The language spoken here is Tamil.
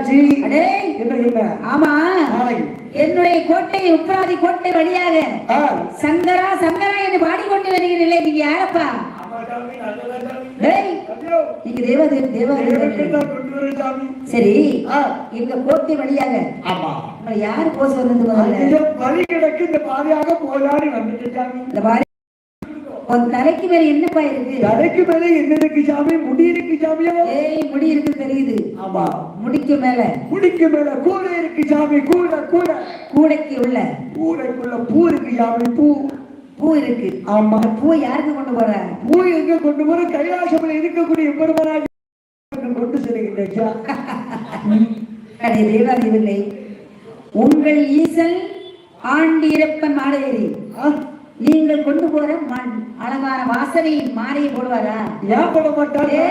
என்னாச்சு? என்ன ஆமா, என்னுடைய கோட்டை உப்ராதி கோட்டை வழியாக சங்கரா சங்கரா என்று பாடிக்கொண்டு வருகிறீர்களே, நீங்க யாரப்பா? நீங்க சரி, எங்க கோட்டை வழியாக யாரு போக சொன்னது? வழி கிடக்கு, இந்த பாதையாக போராடி வந்துட்டு உன் தலைக்கு மேல என்னப்பா இருக்கு? தலைக்கு மேல என்ன இருக்கு சாமி? முடி இருக்கு சாமியா? முடி இருக்கு தெரியுது. ஆமா, முடிக்கு மேல கூடை இருக்கு சாமி. கூடைக்கு உள்ள கூடைக்குள்ள பூ இருக்கு சாமி. பூ இருக்கு. ஆமா, பூ யாருக்கு கொண்டு போற? பூ எங்க கொண்டு போற? கைலாசத்துல இருக்கக்கூடிய பெருமராஜ கொண்டு செல்கின்ற தேவாதிகளை உங்கள் ஈசல் ஆண்டியப்பன் மாலையேறி நீங்கள் கொண்டு போற அழகான வாசனை மாலையை போடுவாரா? ஏன் போட மாட்டாரு?